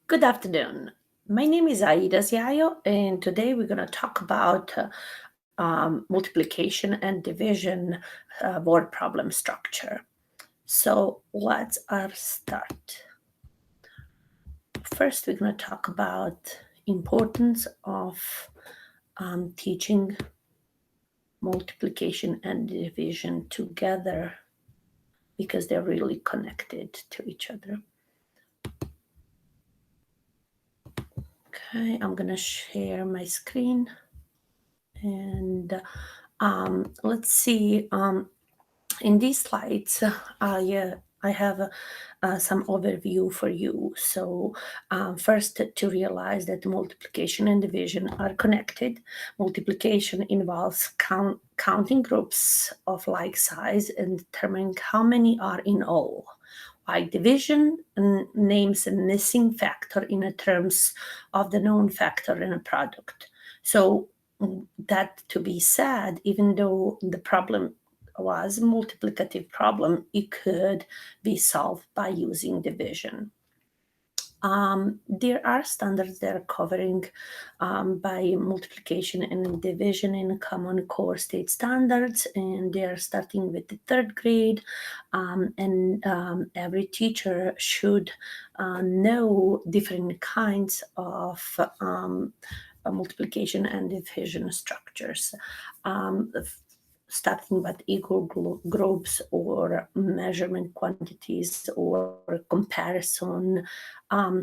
Good afternoon. My name is Aida Ziayo, and today we're going to talk about multiplication and division word problem structure. So let's start. First, we're going to talk about importance of teaching multiplication and division together because they're really connected to each other. Okay, I'm going to share my screen. And let's see, in these slides, I have some overview for you. So first, to realize that multiplication and division are connected. Multiplication involves counting groups of like size and determining how many are in all. Like division names a missing factor in the terms of the known factor in a product. So that to be said, even though the problem was a multiplicative problem, it could be solved by using division. There are standards that are covering by multiplication and division in common core state standards, and they are starting with the third grade. Every teacher should know different kinds of multiplication and division structures. Starting with equal groups or measurement quantities or comparison,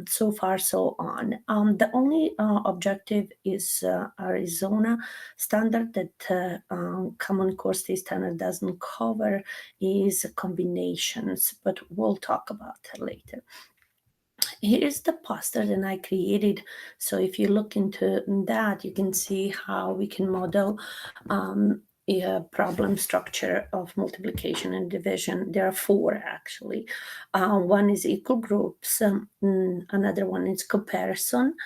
so far so on. The only objective is Arizona standard that Common Core State Standard doesn't cover is combinations, but we'll talk about that later. Here is the poster that I created. So if you look into that, you can see how we can model a problem structure of multiplication and division. There are four actually. One is equal groups, another one is comparison,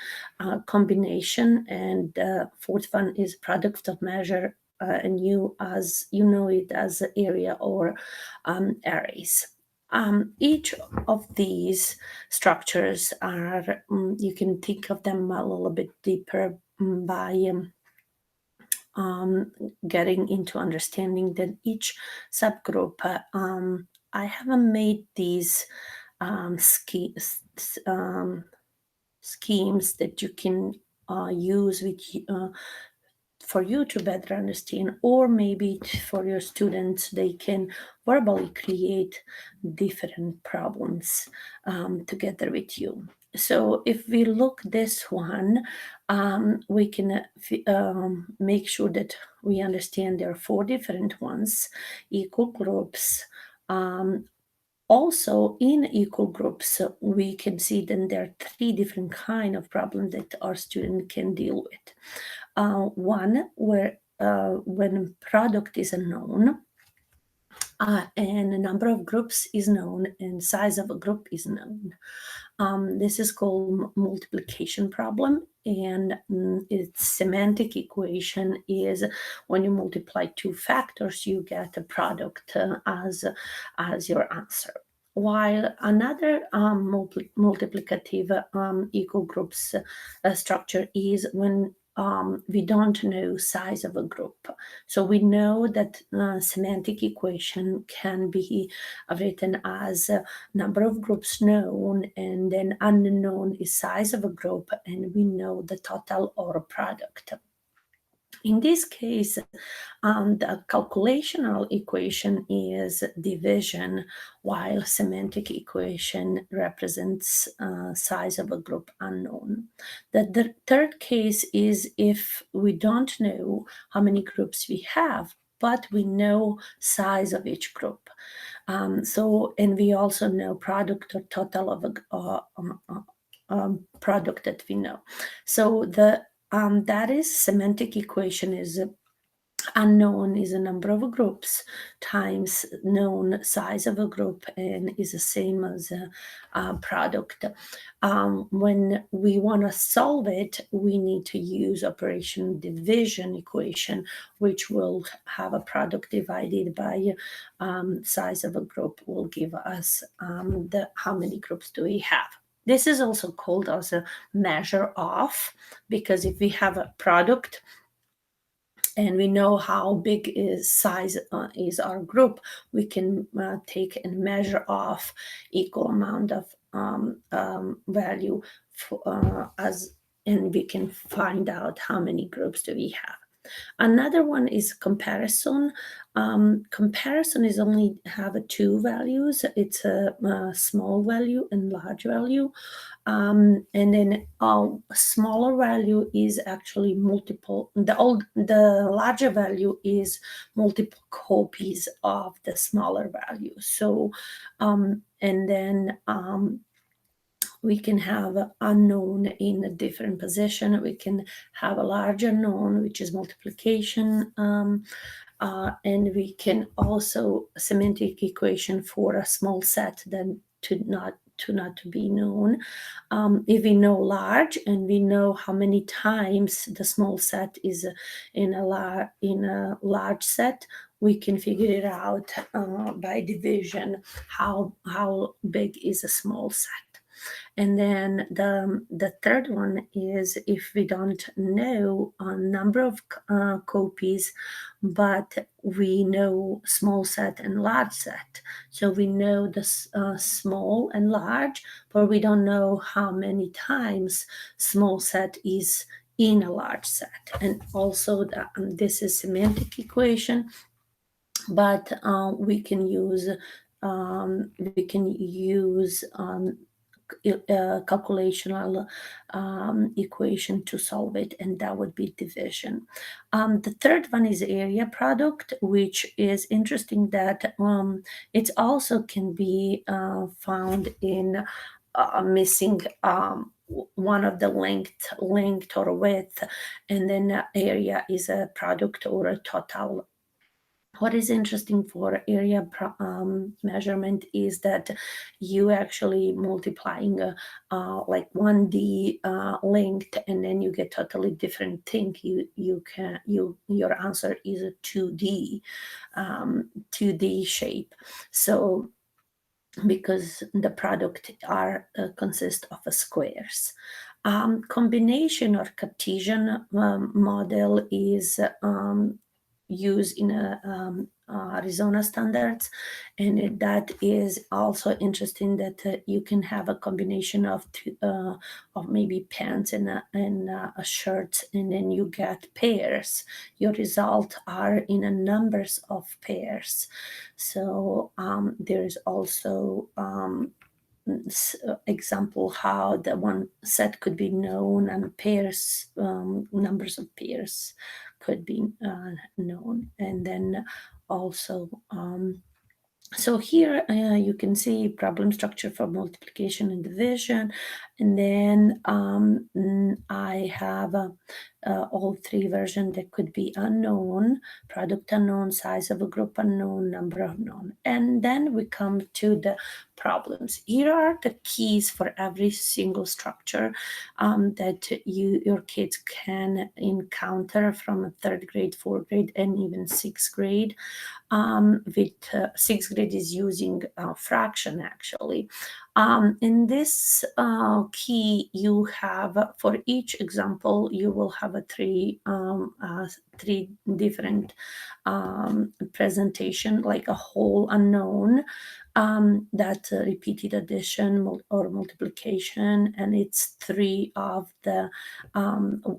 combination, and fourth one is product of measure, and as you know it as area or arrays. Each of these structures are, you can think of them a little bit deeper by getting into understanding that each subgroup, I haven't made these schemes that you can use with for you to better understand, or maybe for your students, they can verbally create different problems together with you. So if we look this one, we can make sure that we understand there are four different ones, equal groups. Also, in equal groups, we can see then there are three different kind of problems that our student can deal with. One where when product is unknown, and the number of groups is known and size of a group is known. This is called multiplication problem, and its semantic equation is when you multiply two factors, you get a product as your answer. While another multiplicative equal groups structure is when we don't know size of a group. So we know that semantic equation can be written as number of groups known, and then unknown is size of a group, and we know the total or product. In this case, the calculational equation is division, while semantic equation represents size of a group unknown. The third case is if we don't know how many groups we have, but we know size of each group. And we also know product or total of a product that we know. So that is semantic equation is unknown is a number of groups times known size of a group, and is the same as a product. When we want to solve it, we need to use operation division equation, which will have a product divided by size of a group will give us how many groups do we have. This is also called as a measure of, because if we have a product and we know how big is size is our group, we can take and measure off equal amount of value as, and we can find out how many groups do we have. Another one is comparison. Comparison is only have two values. It's a small value and large value. And then a smaller value is actually multiple. The larger value is multiple copies of the smaller value. So, and then we can have unknown in a different position. We can have a large unknown, which is multiplication. And we can also semantic equation for a small set then to not to be known. If we know large and we know how many times the small set is in a large set, we can figure it out by division how big is a small set. And then the third one is if we don't know a number of copies, but we know small set and large set. So we know the small and large, but we don't know how many times small set is in a large set. And also this is semantic equation, but we can use calculational equation to solve it, and that would be division. The third one is area product, which is interesting that it also can be found in missing one of the length or width, and then area is a product or a total. What is interesting for area measurement is that you actually multiplying like 1D length, and then you get totally different thing. Your answer is a 2D shape. So because the product are consist of squares. Combination or Cartesian model is used in Arizona standards, and that is also interesting that you can have a combination of maybe pants and a shirt, and then you get pairs. Your result are in a numbers of pairs. So there's also example how the one set could be known and pairs, numbers of pairs could be known. And then also so here you can see problem structure for multiplication and division, and then I have all three versions that could be unknown, product unknown, size of a group unknown, number unknown. And then we come to the problems. Here are the keys for every single structure that your kids can encounter from third grade, fourth grade, and even sixth grade. With sixth grade is using fraction actually. In this key, you have for each example, you will have a three different presentation, like a whole unknown, that repeated addition or multiplication, and it's three of the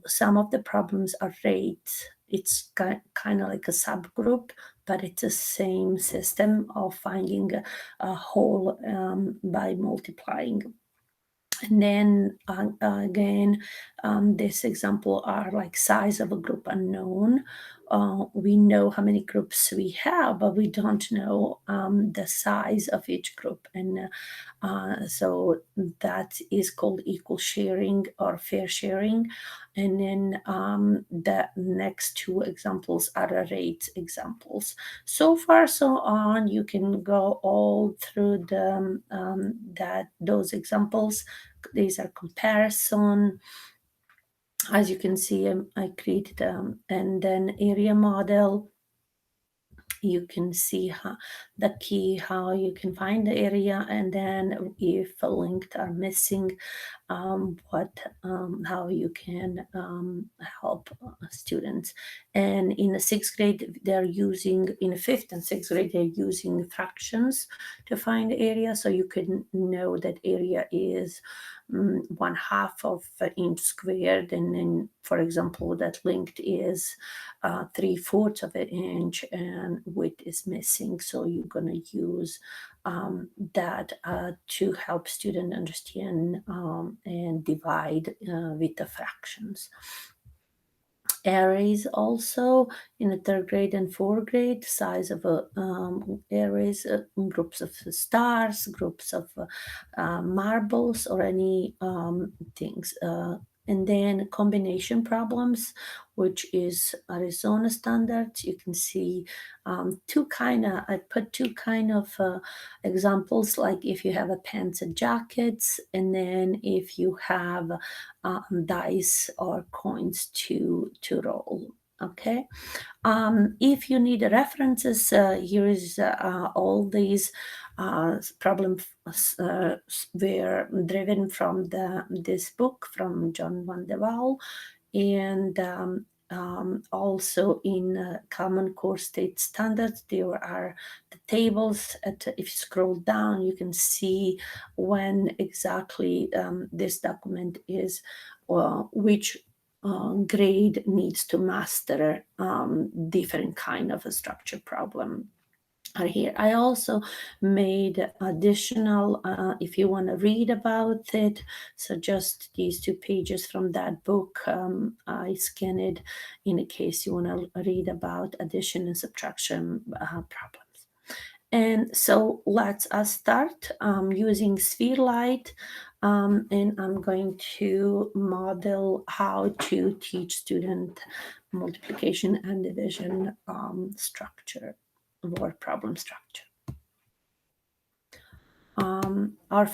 some of the problems are rates. It's kind of like a subgroup, but it's the same system of finding a whole by multiplying. And then again, this example are like size of a group unknown. We know how many groups we have, but we don't know the size of each group. And so that is called equal sharing or fair sharing. And then the next two examples are rate examples. So far, so on, you can go all through those examples. These are comparison. As you can see, I created and then area model, you can see how the key, how you can find the area, and then if a link are missing, how you can help students. And in the sixth grade, they're using, in the fifth and sixth grade, they're using fractions to find the area. So you can know that area is 1/2 of an inch squared, and then, for example, that linked is 3/4 of an inch, and width is missing. So you're gonna use that to help student understand and divide with the fractions. Arrays also in the third grade and fourth grade, size of arrays, groups of stars, groups of marbles, or any things. And then combination problems, which is Arizona standards. You can see I put two kind of examples, like if you have a pants and jackets, and then if you have dice or coins to roll. Okay. If you need references, here is all these problems were driven from this book from John van de Waal, and also in Common Core State Standards, there are the tables. If you scroll down, you can see when exactly this document is, which grade needs to master different kind of a structure problem are here. I also made additional, if you want to read about it, so just these 2 pages from that book, I scanned it in case you want to read about addition and subtraction problems. And so let's start using sphere light, and I'm going to model how to teach student multiplication and division structure, word problem structure. The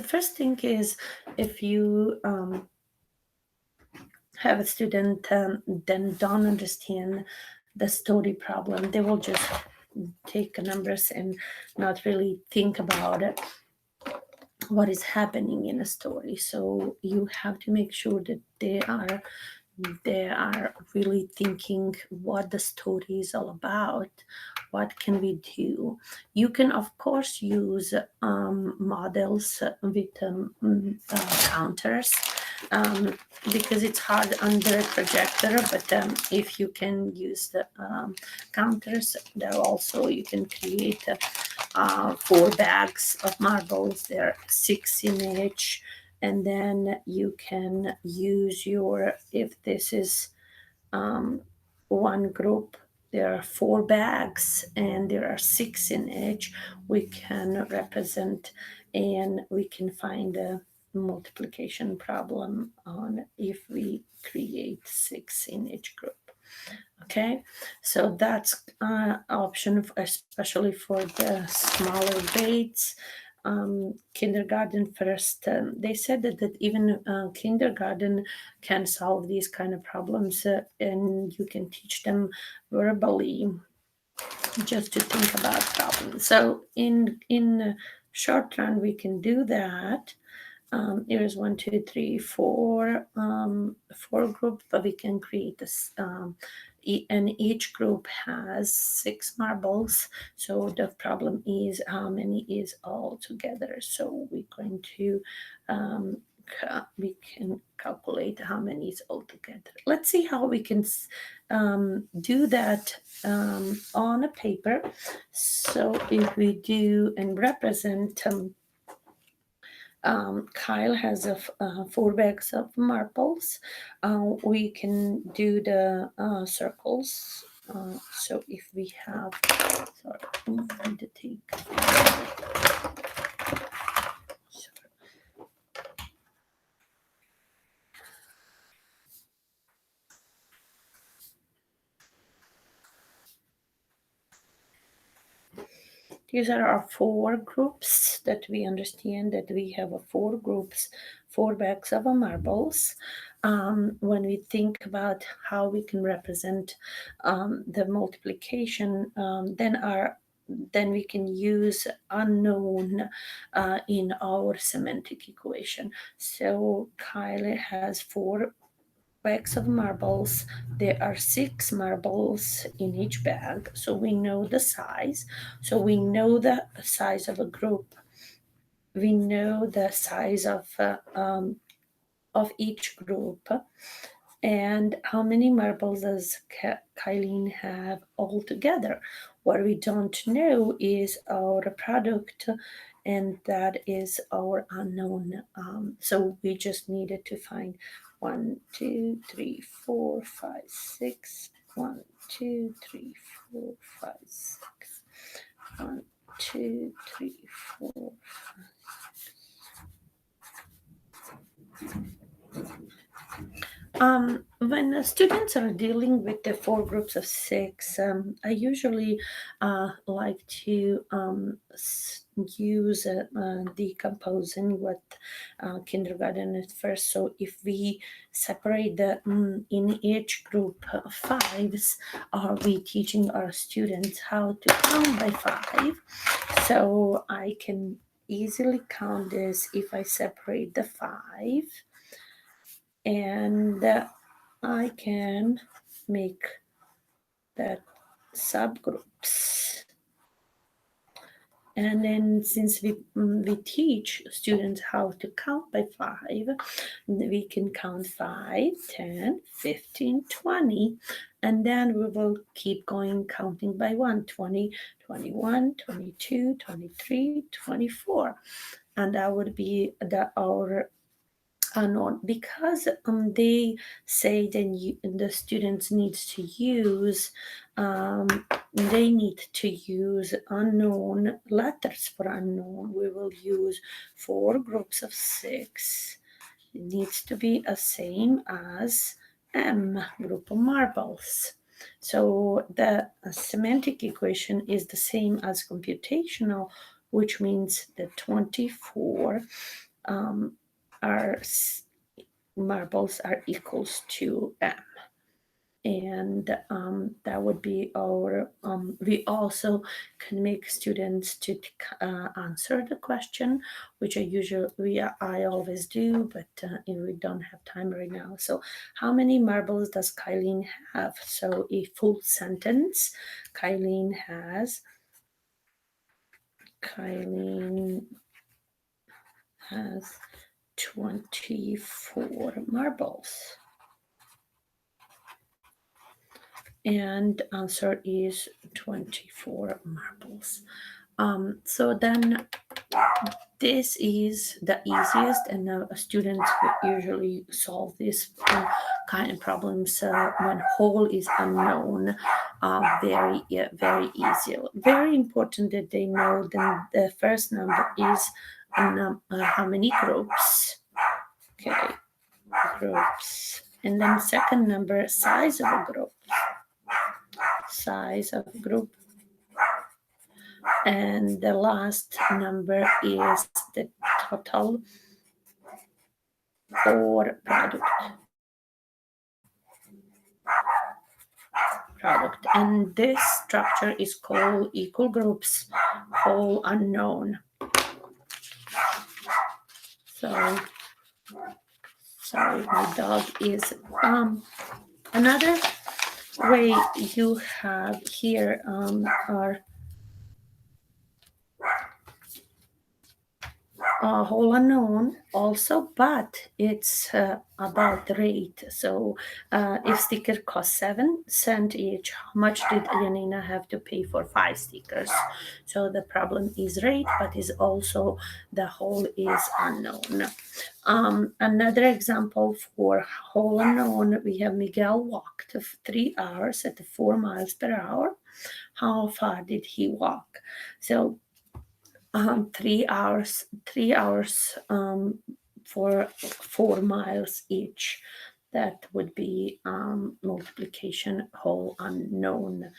first thing is, if you have a student then don't understand the story problem, they will just take numbers and not really think about it, what is happening in a story. So you have to make sure that they are really thinking what the story is all about. What can we do? You can, of course, use models with counters, because it's hard under a projector, but if you can use the counters, there also you can create 4 bags of marbles. They're 6 in each, and then you can use your, if this is one group, there are 4 bags and there are 6 in each, we can represent, and we can find a multiplication problem on if we create 6 in each group. Okay, so that's option, especially for the smaller grades. Kindergarten first, they said that even kindergarten can solve these kind of problems, and you can teach them verbally just to think about problems. So in short run, we can do that. Here's 1, 2, 3, 4, 4 group, but we can create this, and each group has 6 marbles. So the problem is how many is all together. So we're going to we can calculate how many is all together. Let's see how we can do that on a paper. So if we do and represent, Kyle has 4 bags of marbles. We can do the circles. So if we have, sorry, I need to take. These are our 4 groups that we understand that we have 4 groups, 4 bags of marbles. when we think about how we can represent the multiplication, then we can use unknown in our semantic equation. So Kylie has 4 bags of marbles. There are 6 marbles in each bag, so we know the size. So we know the size of a group. We know the size of each group, and how many marbles does Kylene have altogether. What we don't know is our product, and that is our unknown. So we just needed to find 1, 2, 3, 4, 5, 6. 1, 2, 3, 4, 5, 6. 1, 2, 3, 4. When students are dealing with the 4 groups of 6, I usually like to use decomposing what kindergarten at first. So if we separate the in each group 5s, are we teaching our students how to count by 5? So I can easily count this if I separate the 5, and I can make that subgroups. And then since we teach students how to count by 5, we can count 5, 10, 15, 20, and then we will keep going counting by 1, 20, 21, 22, 23, 24. And that would be our unknown, because they say then the students needs to use they need to use unknown letters. For unknown, we will use 4 groups of 6. It needs to be the same as M, group of marbles. So the semantic equation is the same as computational, which means that 24 are marbles are equals to M. And that would be our we also can make students to answer the question, which I always do, but we don't have time right now. So how many marbles does Kylene have? So a full sentence, Kylene has 24 marbles. And answer is 24 marbles. So then this is the easiest, and students usually solve this kind of problems when whole is unknown very easy. Very important that they know that the first number is how many groups. Okay, groups. And then second number, size of a group. Size of group. And the last number is the total or product. And this structure is called equal groups, whole unknown. So sorry, my dog is another way you have here are whole unknown also, but it's about rate. So if sticker costs 7 cents each, how much did Janina have to pay for 5 stickers? So the problem is rate, but is also the whole is unknown. Another example for whole unknown, we have Miguel walked 3 hours at 4 miles per hour. How far did he walk? So 3 hours for 4 miles each. That would be multiplication whole unknown,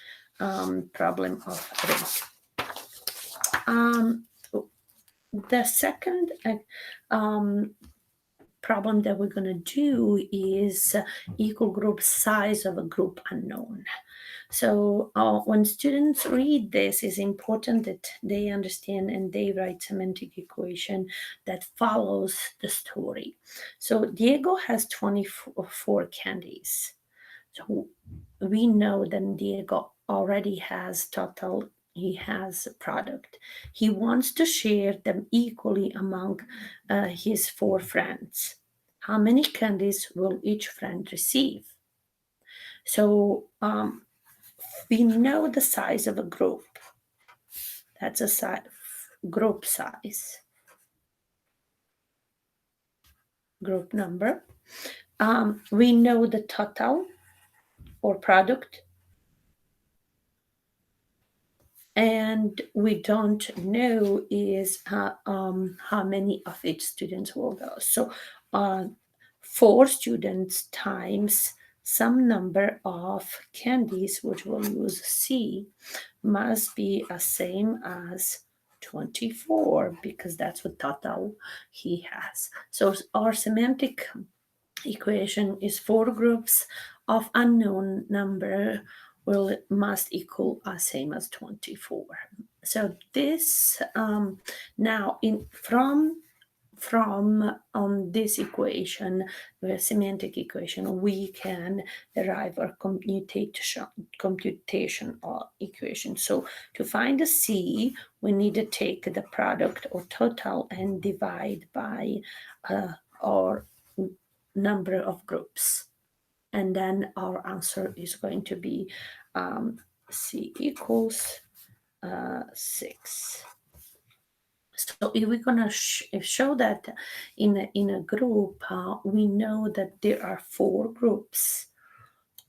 problem of rate. The second problem that we're going to do is equal group size of a group unknown. So when students read this, it's important that they understand and they write semantic equation that follows the story. So Diego has 24 candies. So we know that Diego already has total, he has a product. He wants to share them equally among his 4 friends. How many candies will each friend receive? So we know the size of a group. That's a group size, group number. We know the total or product, and we don't know is how many of each students will go. So 4 students times some number of candies, which we'll use C, must be the same as 24 because that's what total he has. So our semantic equation is 4 groups of unknown number must equal same as 24. So this now in from this equation, the semantic equation, we can derive our computation equation. So to find the C, we need to take the product or total and divide by our number of groups. And then our answer is going to be C equals 6. So if we're gonna show that in a group, we know that there are 4 groups.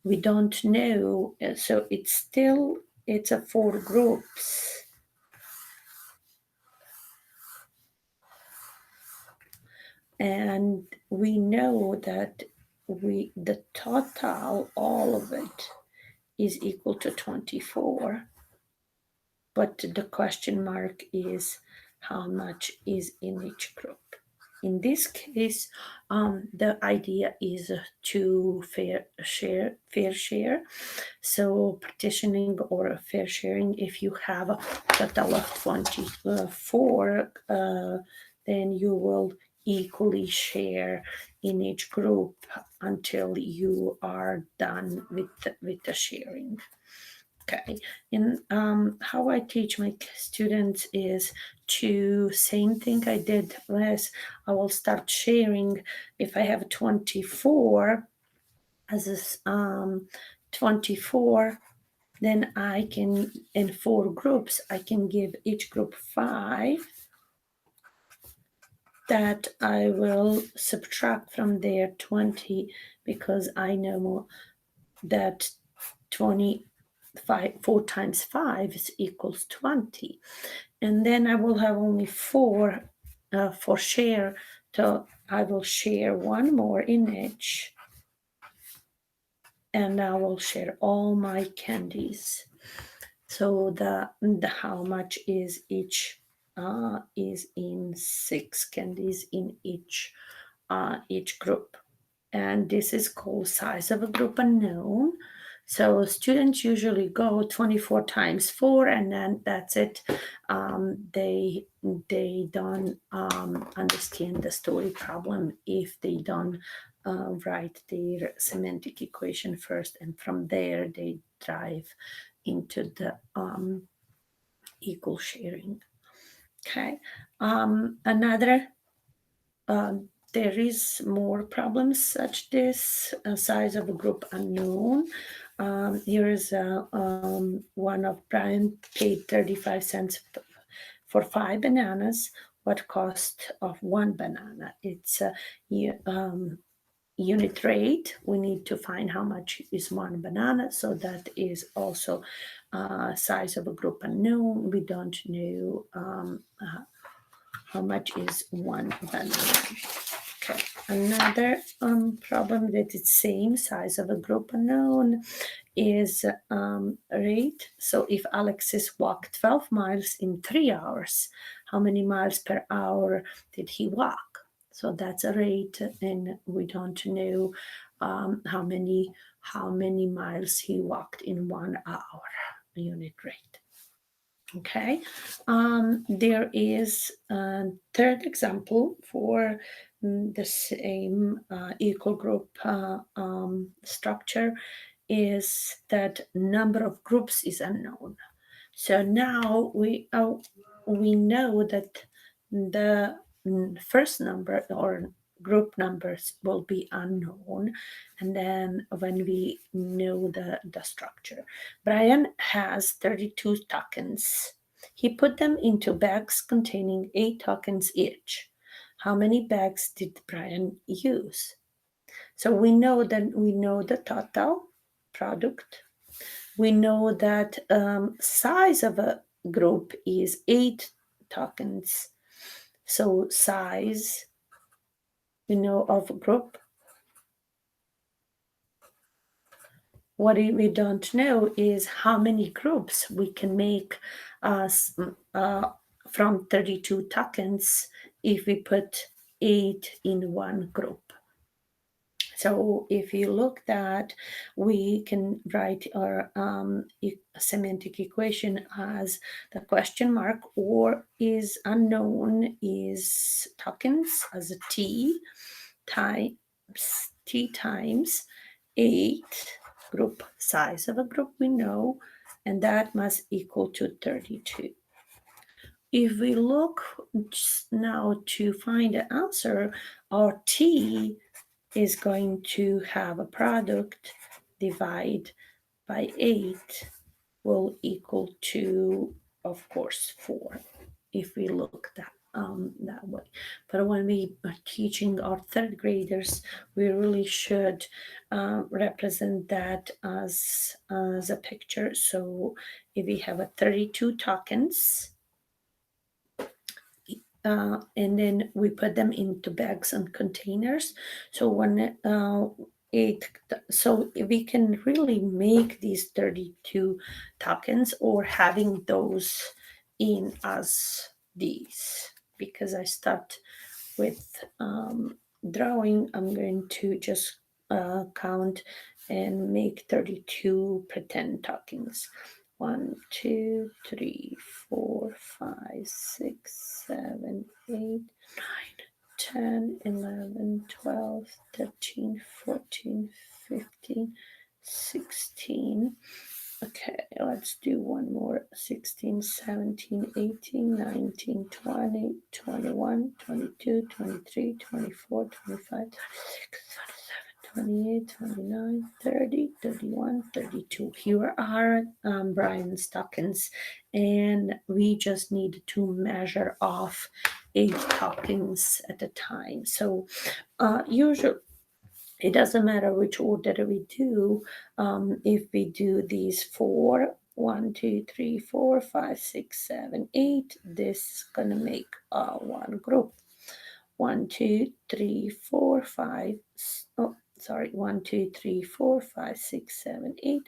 We don't know, so it's a 4 groups. And we know that the total, all of it, is equal to 24. But the question mark is how much is in each group. In this case, the idea is to fair share. So partitioning or fair sharing, if you have a total of 24, then you will equally share in each group until you are done with the sharing. Okay, and how I teach my students is to same thing I did last. I will start sharing if I have 24 as this 24, then I can in 4 groups I can give each group 5 that I will subtract from there 20 because I know that 4 times 5 is equals 20. And then I will have only 4 for share. So I will share 1 more in each. And I will share all my candies. So the how much is each is in 6 candies in each group. And this is called size of a group unknown. So students usually go 24 times 4, and then that's it. They don't understand the story problem if they don't write their semantic equation first, and from there they drive into the equal sharing. Okay, another. There is more problems such this size of a group unknown. Here is one of Brian paid 35 cents for 5 bananas. What cost of 1 banana? It's unit rate. We need to find how much is 1 banana. So that is also size of a group unknown. We don't know how much is 1 banana. Okay, another problem that is same size of a group unknown is rate. So if Alexis walked 12 miles in 3 hours, how many miles per hour did he walk? So that's a rate, and we don't know how many miles he walked in 1 hour. Unit rate. Okay, there is a third example for the same equal group structure, is that number of groups is unknown. So now we know that the first number or group numbers will be unknown, and then when we know the structure, Brian has 32 tokens. He put them into bags containing 8 tokens each. How many bags did Brian use? So we know the total product. We know that size of a group is 8 tokens. So size, we know of group. What we don't know is how many groups we can make from 32 tokens if we put 8 in one group. So if you look that, we can write our semantic equation as the question mark, or is unknown is tokens as a times times 8 group size of a group we know, and that must equal to 32. If we look now to find the answer, our t is going to have a product divide by 8 will equal to, of course, 4, if we look that way. But when we are teaching our third graders, we really should represent that as a picture. So if we have a 32 tokens, and then we put them into bags and containers. So when so we can really make these 32 tokens, or having those in as these, because I start with drawing. I'm going to just count and make 32 pretend tokens. 1, 2, 3, 4, 5, 6, 7, 8, 9, 10, 11, 12, 13, 14, 15, 16. Okay, let's do one more. 16, 17, 18, 19, 20, 21, 22, 23, 24, 25, 26, 27, 28, 29, 30, 31, 32. Here are Brian's tokens, and we just need to measure off 8 tokens at a time. So usually it doesn't matter which order we do. If we do these 4, 1, 2, 3, 4, 5, 6, 7, 8, this is gonna make one group. 1, 2, 3, 4, 5. Oh, sorry. 1, 2, 3, 4, 5, 6, 7, 8.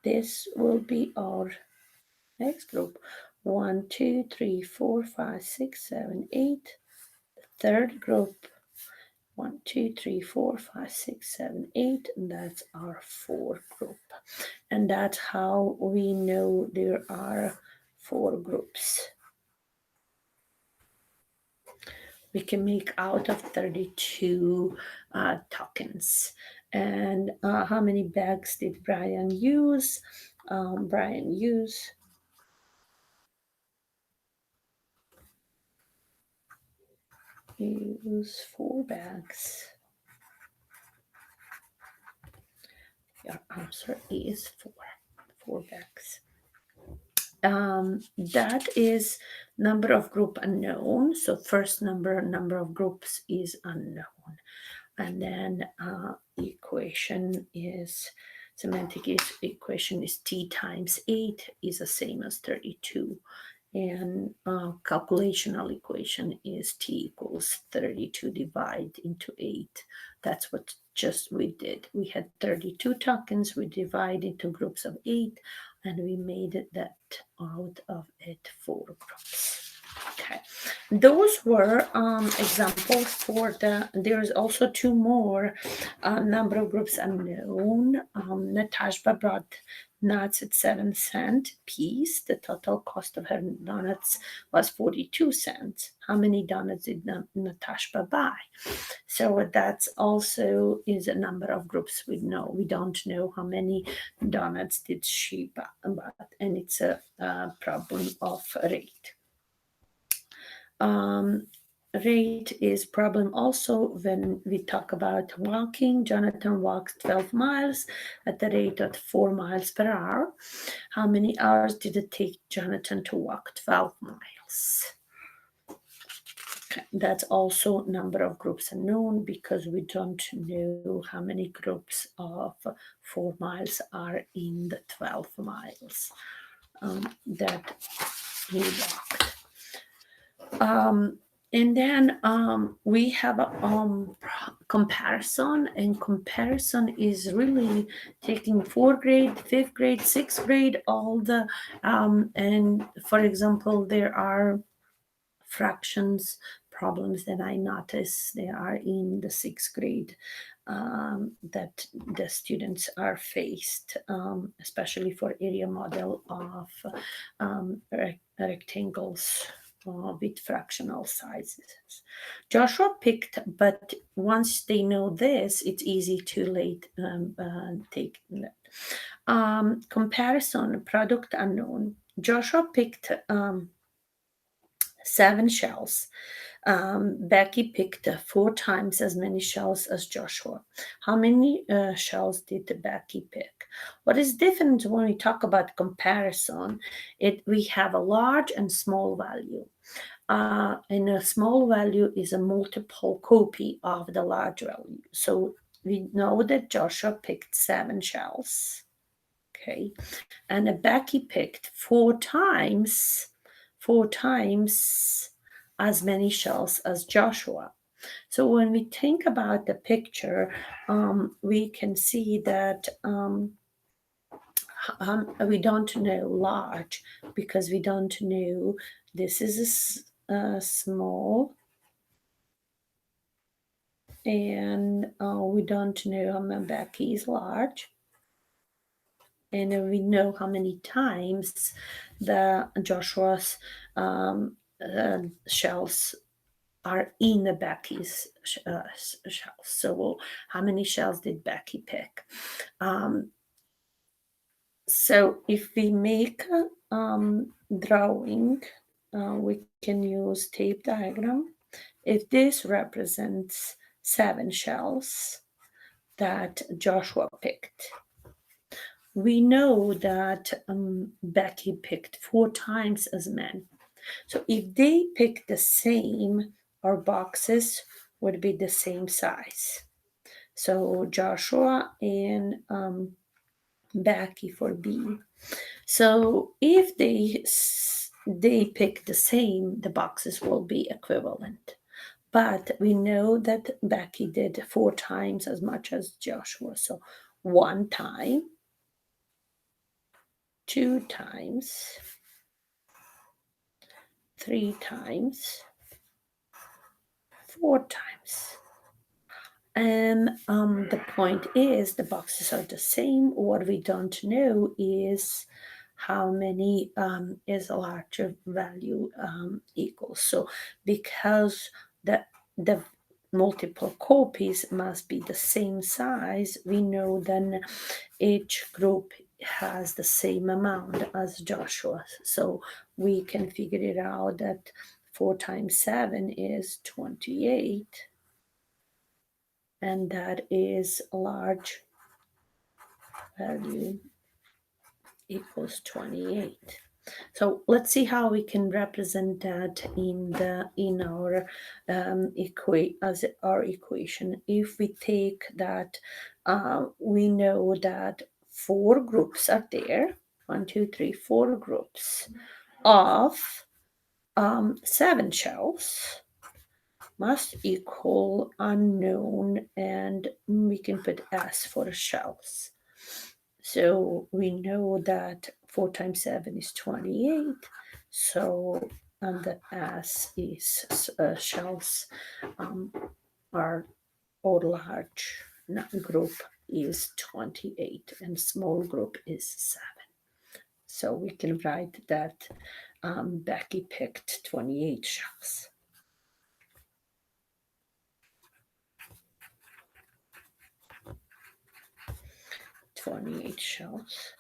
This will be our next group. 1, 2, 3, 4, 5, 6, 7, 8. The third group. 1, 2, 3, 4, 5, 6, 7, 8. And that's our fourth group. And that's how we know there are 4 groups. We can make out of 32 tokens. And how many bags did Brian use? Brian use 4 bags. Your answer is 4 bags. That is number of group unknown. So first number of groups is unknown. And then equation is, semantic equation is t times 8 is the same as 32. And calculational equation is t equals 32 divided into 8. That's what just we did. We had 32 tokens, we divided into groups of 8, and we made that out of it 4 groups. Okay. Okay, those were examples for there's also two more number of groups unknown. Natasha brought nuts at 7 cents a piece. The total cost of her donuts was 42 cents. How many donuts did Natasha buy? So that's also is a number of groups we know. We don't know how many donuts did she buy, and it's a problem of rate. Rate is problem also when we talk about walking. Jonathan walks 12 miles at the rate of 4 miles per hour. How many hours did it take Jonathan to walk 12 miles? Okay, that's also number of groups unknown because we don't know how many groups of 4 miles are in the 12 miles that he walked. And then we have a comparison, and comparison is really taking 4th grade, 5th grade, 6th grade, all the and for example, there are fractions problems that I notice they are in the 6th grade that the students are faced, especially for area model of rectangles with fractional sizes. Joshua picked, but once they know this, it's easy to take that. Comparison, product unknown. Joshua picked 7 shells. Becky picked 4 times as many shells as Joshua. How many shells did Becky pick? What is different when we talk about comparison? We have a large and small value. And a small value is a multiple copy of the large value. So we know that Joshua picked 7 shells. Okay. And Becky picked 4 times as many shells as Joshua. So when we think about the picture, we can see that we don't know large because we don't know this is a small, and we don't know how many Becky is large. And we know how many times the Joshua's shells are in the Becky's shells. So how many shells did Becky pick? So if we make a drawing, we can use tape diagram. If this represents 7 shells that Joshua picked, we know that Becky picked 4 times as many. So if they pick the same, our boxes would be the same size. So Joshua and Becky for B. So if they pick the same, the boxes will be equivalent. But we know that Becky did 4 times as much as Joshua. So 1 time, 2 times, 3 times, 4 times. And the point is the boxes are the same. What we don't know is how many is a larger value equals. So because the multiple copies must be the same size, we know then each group has the same amount as Joshua. So we can figure it out that 4 times 7 is 28, and that is a large value equals 28. So let's see how we can represent that in our equation. If we take that, we know that 4 groups are there. 1, 2, 3, 4 groups of 7 shells must equal unknown, and we can put S for shells. So we know that 4 times 7 is 28. So and the S is shells are or large group is 28 and small group is 7. So we can write that Becky picked 28 shells. 28 shells.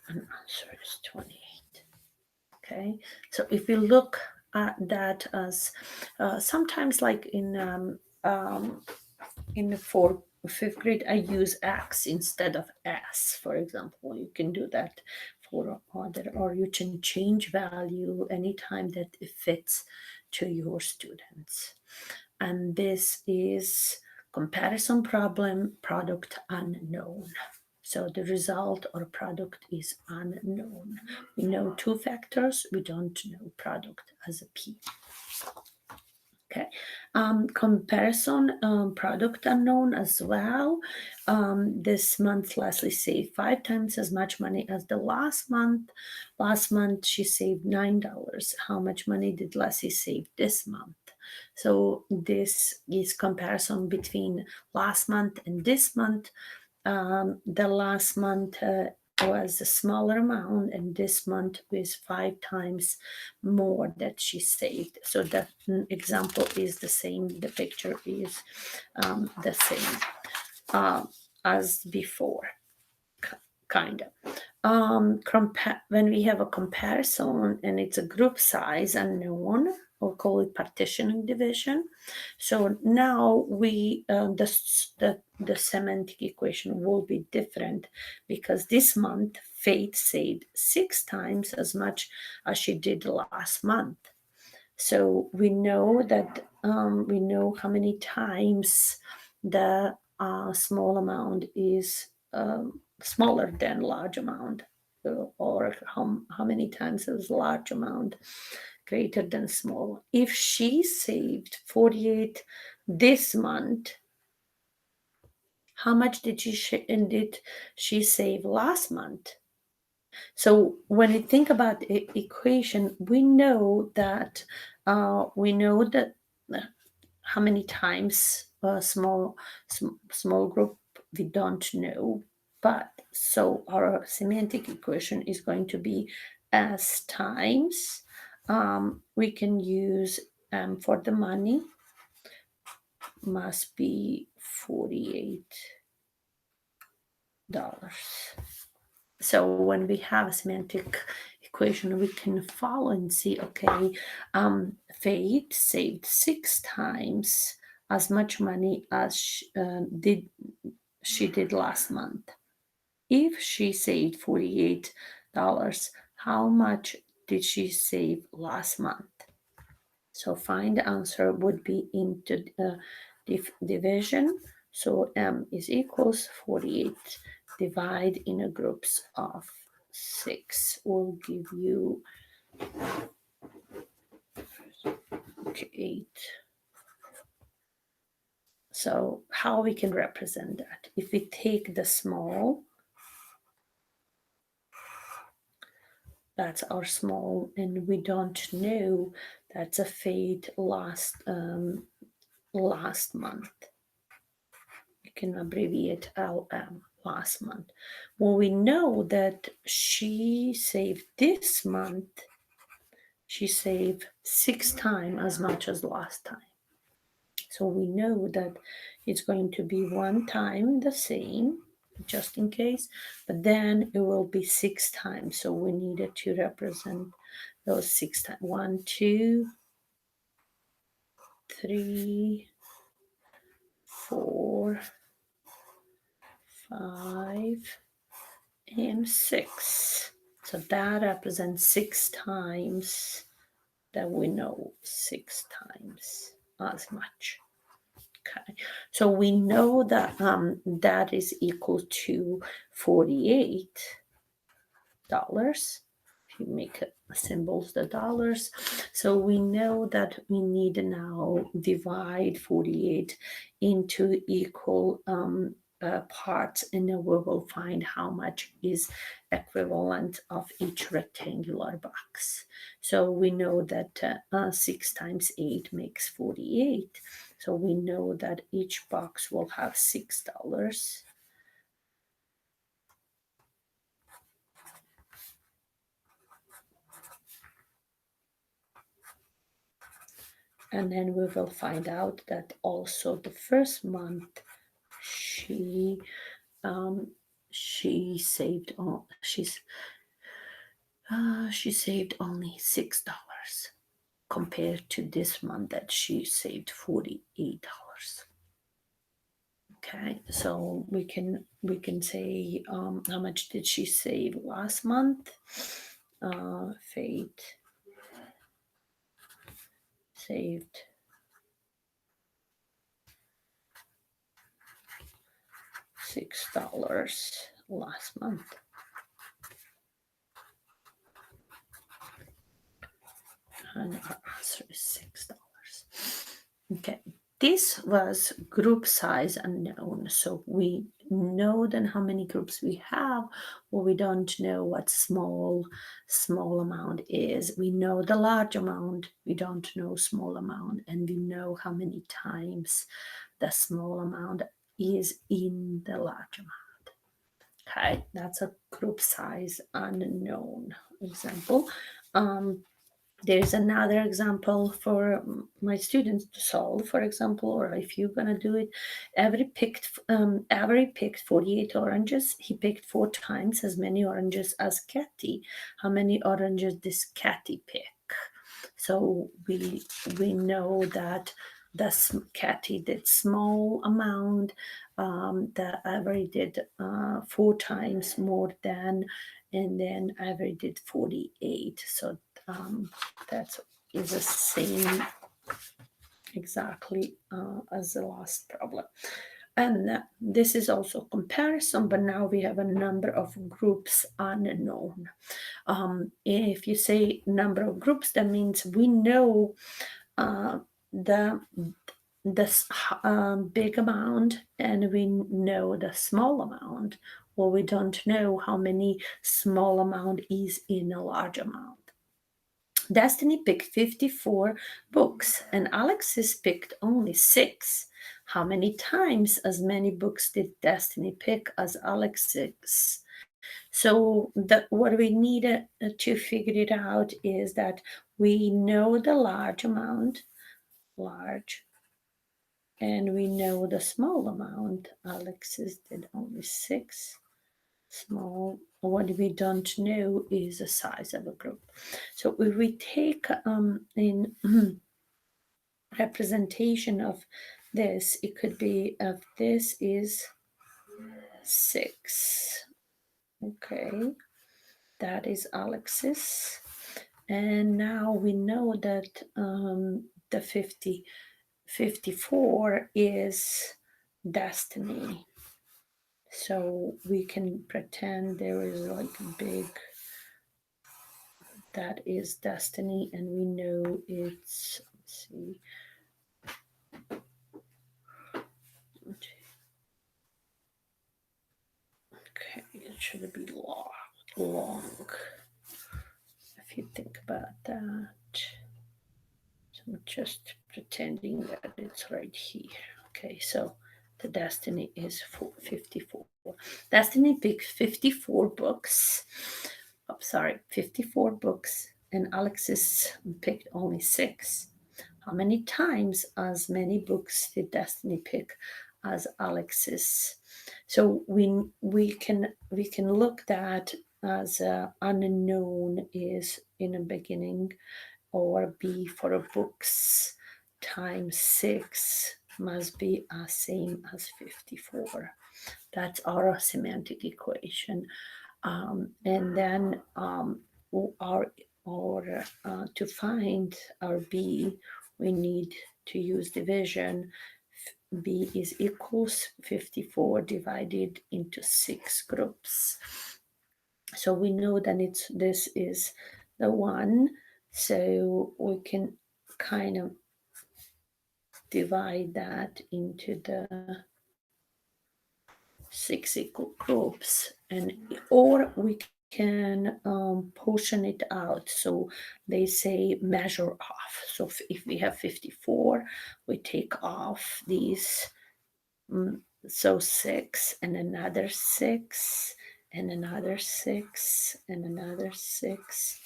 And answer is 28. Okay, so if we look at that as sometimes like in the fifth grade, I use X instead of S, for example. You can do that for other, or you can change value anytime that it fits to your students. And this is comparison problem, product unknown. So the result or product is unknown. We know two factors, we don't know product as a P. Okay, comparison product unknown as well. This month, Leslie saved 5 times as much money as the last month. Last month, she saved $9. How much money did Leslie save this month? So this is comparison between last month and this month. The last month was a smaller amount, and this month was 5 times more that she saved. So the example is the same. The picture is the same as before, kind of. When we have a comparison and it's a group size unknown, we'll call it partitioning division. So now we the semantic equation will be different, because this month Faith saved 6 times as much as she did last month. So we know that we know how many times the small amount is smaller than large amount, or how many times is large amount greater than small. If she saved 48 this month, how much did she save last month? So when you think about the equation, we know that uh, how many times small group we don't know, but so our semantic equation is going to be S times. We can use for the money must be $48. So when we have a semantic equation, we can follow and see, okay, Faith saved 6 times as much money as she did last month. If she saved $48, how much did she save last month? So find the answer would be into division. So M is equals 48. Divide in a groups of 6 will give you 8. So how we can represent that? If we take the small, that's our small, and we don't know that's a Faith last month. You can abbreviate LM, last month. Well, we know that she saved this month, she saved 6 times as much as last time. So we know that it's going to be 1 time the same, just in case, but then it will be 6 times. So we needed to represent those 6 times. 1, 2, 3, 4, 5, and 6. So that represents 6 times that we know 6 times as much. Okay, so we know that that is equal to $48. If you make symbols the dollars, so we know that we need to now divide 48 into equal parts, and then we will find how much is equivalent of each rectangular box. So we know that 6 times 8 makes 48. So we know that each box will have $6. And then we will find out that also the first month she saved all she saved only $6 compared to this month that she saved $48. Okay, so we can say how much did she save last month? Faith saved $6 last month. And our answer is $6. Okay, this was group size unknown. So we know then how many groups we have, or we don't know what small amount is. We know the large amount, we don't know small amount, and we know how many times the small amount is in the large amount. Okay, that's a group size unknown example. There's another example for my students to solve, for example, or if you're gonna do it. Avery picked 48 oranges. He picked 4 times as many oranges as Kathy. How many oranges does Kathy pick? So we know that Kathy did small amount. The Avery did 4 times more than, and then Avery did 48. So that is the same exactly as the last problem. And this is also comparison, but now we have a number of groups unknown. If you say number of groups, that means we know the big amount and we know the small amount, or we don't know how many small amount is in a large amount. Destiny picked 54 books and Alexis picked only 6. How many times as many books did Destiny pick as Alexis? So what we need to figure it out is that we know the large amount, large, and we know the small amount. Alexis did only 6. Small. What we don't know is the size of a group. So if we take in representation of this, it could be if this is 6. Okay, that is Alexis. And now we know that the 54 is Destiny. So we can pretend there is like a big, that is Destiny, and we know it's, let's see, okay, it should be long, if you think about that. So I'm just pretending that it's right here. Okay, so the Destiny is 54. Destiny picked 54 books. Oh, sorry, 54 books, and Alexis picked only 6. How many times as many books did Destiny pick as Alexis? So we can look that as unknown is in the beginning, or B for a books times 6 must be as same as 54. That's our semantic equation. And then to find our B, we need to use division. B is equals 54 divided into 6 groups. So we know that this is the one, so we can kind of divide that into the 6 equal groups, and or we can portion it out. So they say measure off. So if we have 54, we take off these, so 6 and another 6 and another 6 and another 6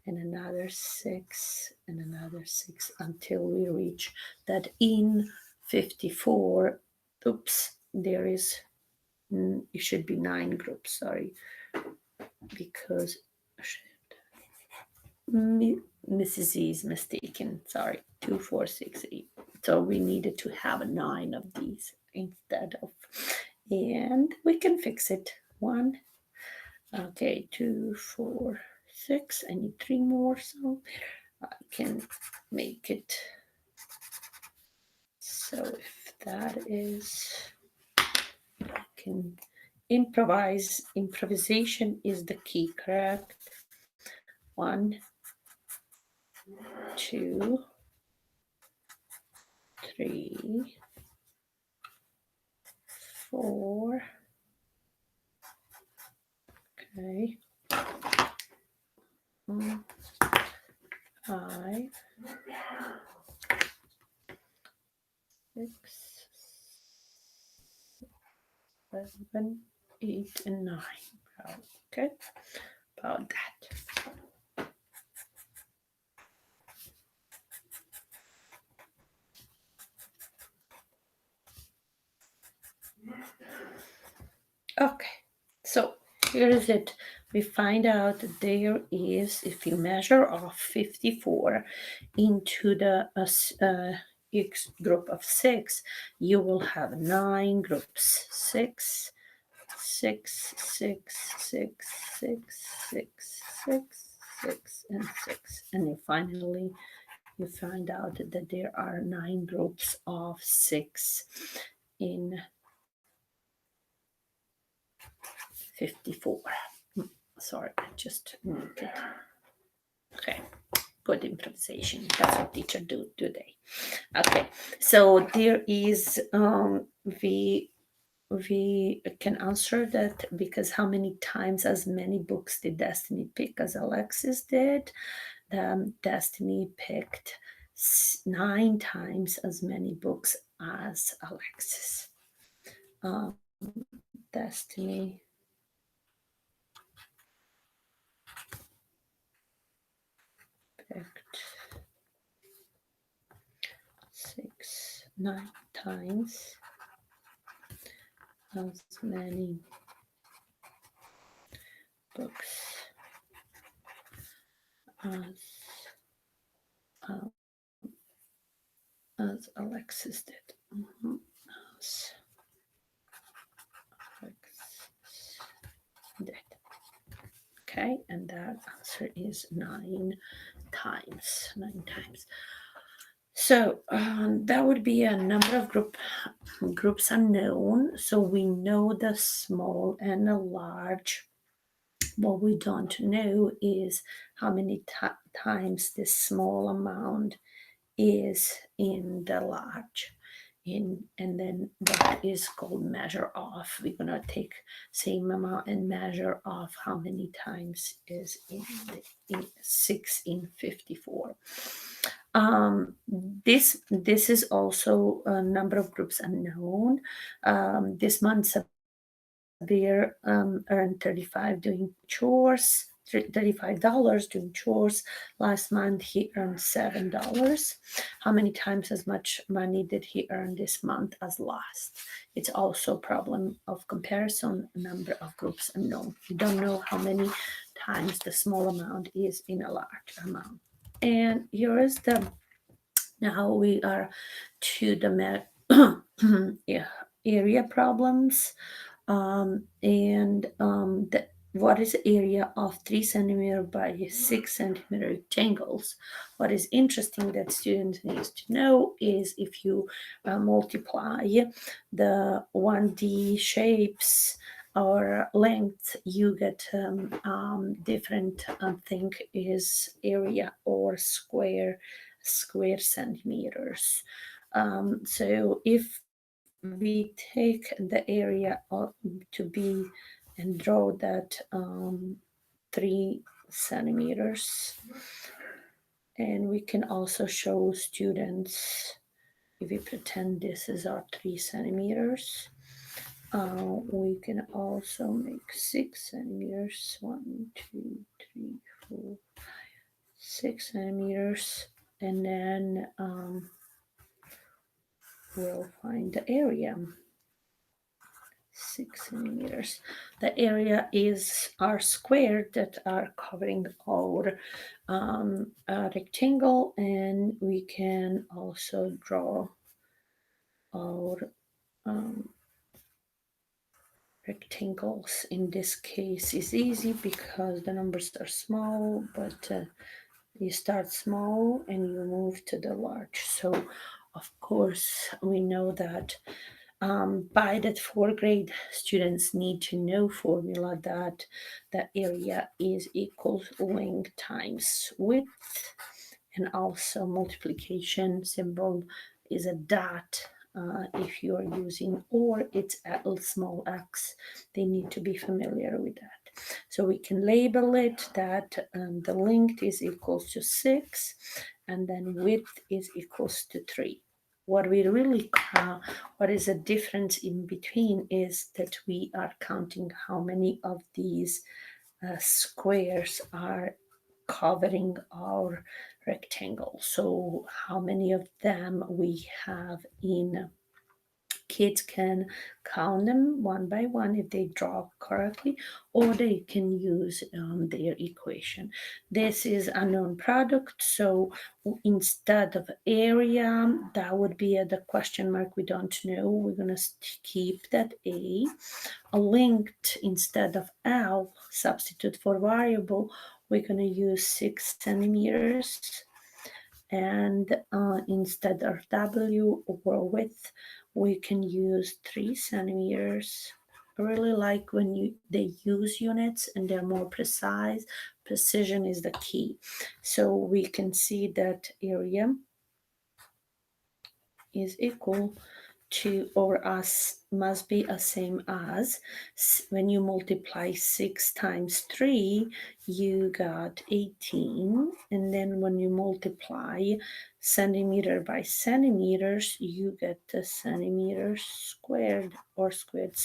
and another 6 and another 6 until we reach that in 54. Oops, there is, it should be 9 groups, sorry, because Mrs.Z is mistaken, sorry, 2, 4, 6, 8. So we needed to have 9 of these instead of, and we can fix it. 1, okay, 2, 4, 6. I need 3 more, so I can make it. So if that is, I can improvise. Improvisation is the key, correct? 1, 2, 3, 4. Okay. 5, 6, 7, 8, and 9. Okay, about that. Okay, so here is it. We find out that there is, if you measure off 54 into the X group of 6, you will have 9 groups. 6, 6, 6, 6, 6, 6, 6, 6, and 6. And you finally, you find out that there are 9 groups of 6 in 54. Sorry, I just moved it. Okay, good improvisation. That's what teacher do today. Okay, so there is, we can answer that because how many times as many books did Destiny pick as Alexis did? Destiny picked 9 times as many books as Alexis. Destiny picked 9 times as many books as uh, as Alexis did. As Alexis did. Okay, and that answer is 9 times. 9 times. So that would be a number of groups unknown. So we know the small and the large. What we don't know is how many times this small amount is in the large. And then that is called measure off. We're gonna take same amount and measure off how many times is in 6 in 54. This is also a number of groups unknown. This month Sabir earned $35 doing chores. $35 doing chores. Last month he earned $7. How many times as much money did he earn this month as last? It's also a problem of comparison, number of groups unknown. You don't know how many times the small amount is in a large amount. And here is the, now we are to the area problems. What is the area of 3 centimeter by 6 centimeter rectangles? What is interesting that students need to know is if you multiply the 1D shapes or length, you get different thing is area or square centimeters. So if we take the area to be and draw that 3 centimeters, and we can also show students, if we pretend this is our 3 centimeters, we can also make 6 centimeters, 1, 2, 3, 4, 6 centimeters, and then we'll find the area. 6 centimeters. The area is our square that are covering our rectangle, and we can also draw our rectangles. In this case is easy because the numbers are small, but you start small and you move to the large. So of course we know that by that 4th grade, students need to know formula that the area is equal length times width, and also multiplication symbol is a dot if you are using, or it's a small x. They need to be familiar with that. So we can label it that the length is equals to 6, and then width is equals to 3. What we really what is the difference in between is that we are counting how many of these squares are covering our rectangle. So how many of them we have in. Kids can count them one by one if they draw correctly, or they can use their equation. This is a known product, so instead of area, that would be the question mark, we don't know. We're going to keep that a linked instead of L, substitute for variable, we're going to use 6 centimeters, and instead of W or width, we can use 3 centimeters. I really like when they use units and they're more precise. Precision is the key. So we can see that area is equal to, or us must be the same as, when you multiply 6 times 3, you got 18, and then when you multiply centimeter by centimeters, you get the centimeters squared, or squared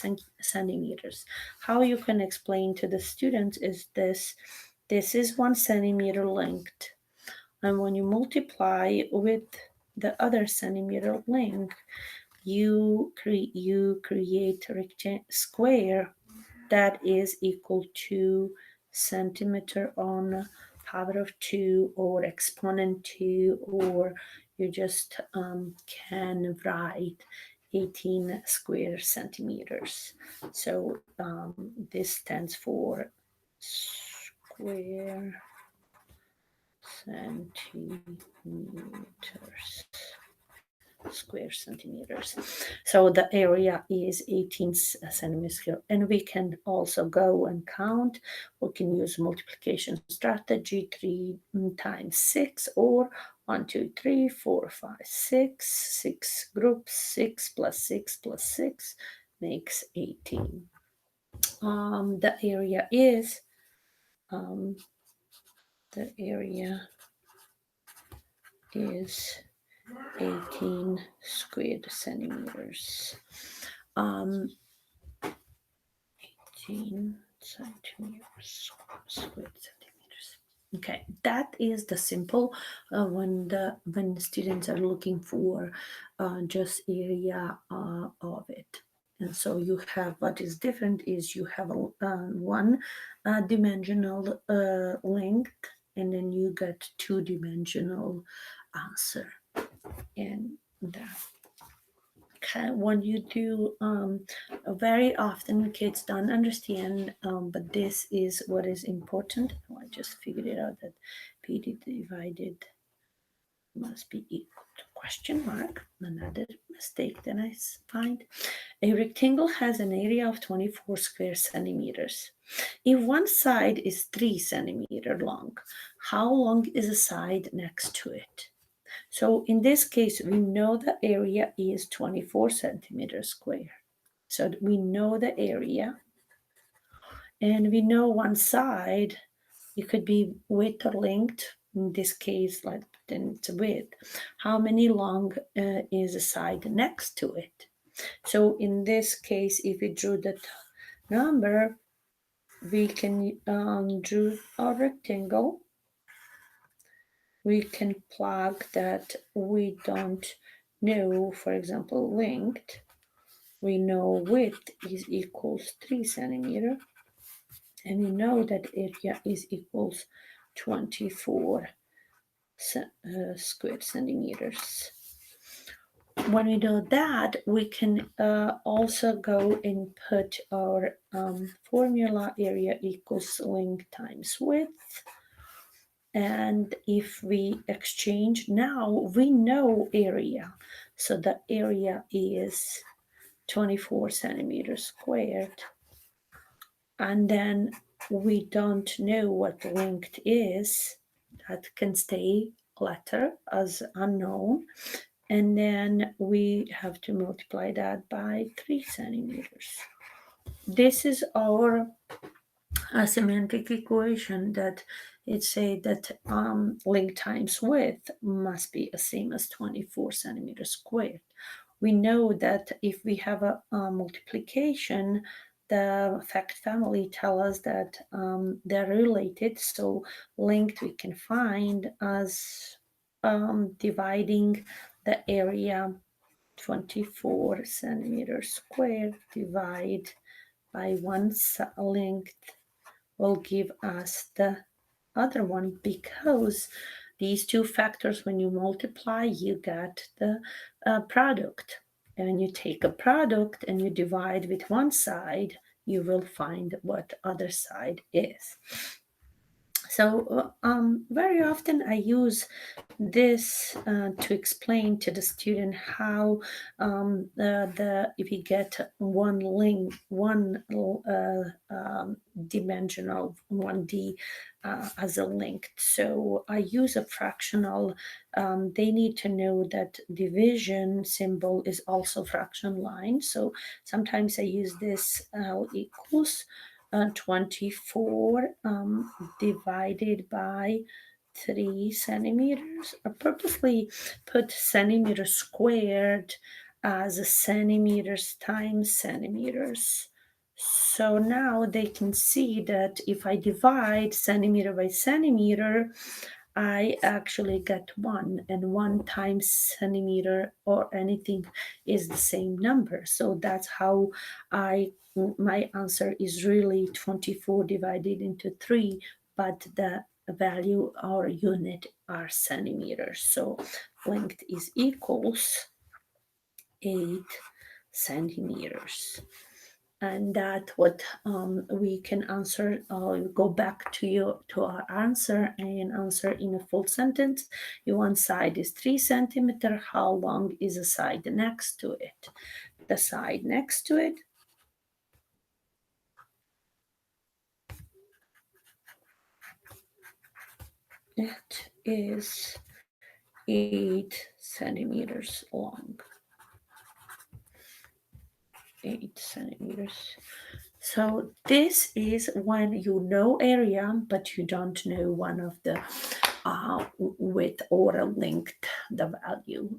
centimeters. How you can explain to the students is this is 1 centimeter length, and when you multiply with the other centimeter length, you create a square that is equal to centimeter on power of 2 or exponent 2, or you just can write 18 square centimeters. So this stands for square centimeters. Square centimeters. So the area is 18 centimeters, and we can also go and count. We can use multiplication strategy, 3 times 6, or 1, 2, 3, 4, 5, 6. 6 groups, 6 plus 6 plus 6 makes 18. The area is 18 squared centimeters. 18 centimeters squared centimeters. Okay, that is the simple when the students are looking for just area of it. And so you have, what is different is you have a one dimensional length, and then you get 2-dimensional answer. And that when you do very often kids don't understand, but this is what is important. I just figured it out that PD divided must be equal to question mark. Another mistake that I find. A rectangle has an area of 24 square centimeters. If one side is 3 centimeters long, how long is the side next to it? So in this case, we know the area is 24 centimeters square. So we know the area, and we know one side, it could be width or length. In this case, like then it's width. How many long is the side next to it? So in this case, if we drew the number, we can draw a rectangle. We can plug that we don't know, for example, length. We know width is equals 3 centimeter, and we know that area is equals 24 square centimeters. When we do that, we can also go and put our formula, area equals length times width. And if we exchange, now we know area. So the area is 24 centimeters squared. And then we don't know what length is. That can stay letter as unknown. And then we have to multiply that by 3 centimeters. This is our semantic equation that it say that length times width must be the same as 24 centimeters squared. We know that if we have a multiplication, the fact family tell us that they're related. So length we can find as dividing the area 24 centimeters squared divide by one length will give us the other one, because these two factors, when you multiply, you get the product. And you take a product and you divide with one side, you will find what other side is. So very often I use this to explain to the student how if you get one link, one dimensional 1D as a link. So I use a fractional. They need to know that division symbol is also fraction line. So sometimes I use this L equals 24 divided by 3 centimeters. I purposely put centimeters squared as a centimeters times centimeters. So now they can see that if I divide centimeter by centimeter, I actually get 1, and 1 times centimeter or anything is the same number. So that's how my answer is really 24 divided into 3, but the value or unit are centimeters. So length is equals 8 centimeters. And that what we can answer. Go back to our answer and answer in a full sentence. If one side is 3 centimeter, how long is the side next to it? The side next to it is 8 centimeters long. 8 centimeters. So this is when you know area, but you don't know one of the width or length, the value.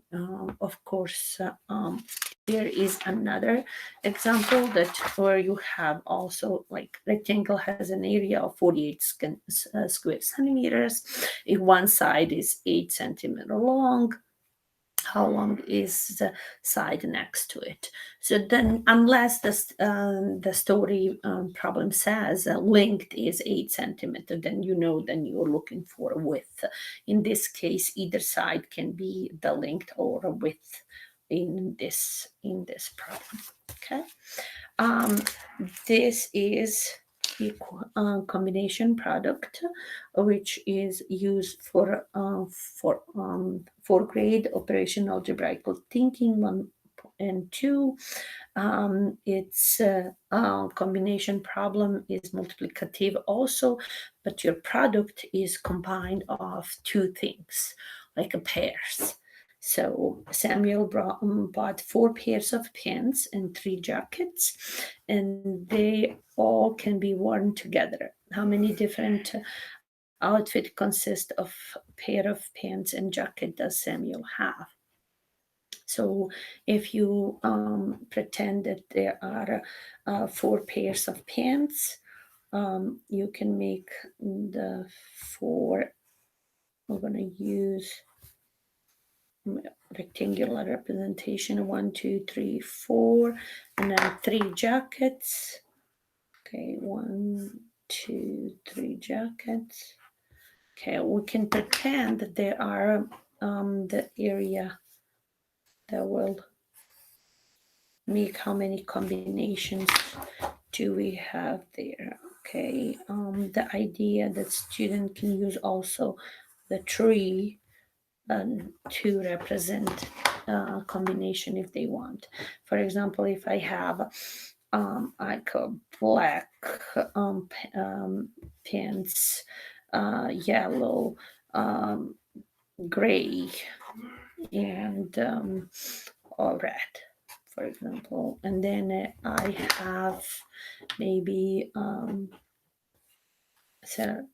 Of course, there is another example that where you have also like rectangle has an area of 48 square centimeters. If one side is 8 centimeter long, how long is the side next to it? So then, unless the story problem says length is 8 centimeter, then then you're looking for a width. In this case, either side can be the length or a width in this problem. Okay. This is combination product, which is used for grade operation algebraical thinking 1 and 2. Its combination problem is multiplicative also, but your product is combined of two things like a pairs. So Samuel bought 4 pairs of pants and 3 jackets, and they all can be worn together. How many different outfit consist of pair of pants and jacket does Samuel have? So if you pretend that there are 4 pairs of pants, you can make the 4. We're going to use rectangular representation: 1, 2, 3, 4, and then 3 jackets. Okay, 1, 2, 3 jackets. Okay, we can pretend that there are the area that will make how many combinations do we have there. Okay, the idea that student can use also the tree to represent a combination if they want. For example, if I have like a black pants, yellow, gray, and all red, for example, and then I have maybe so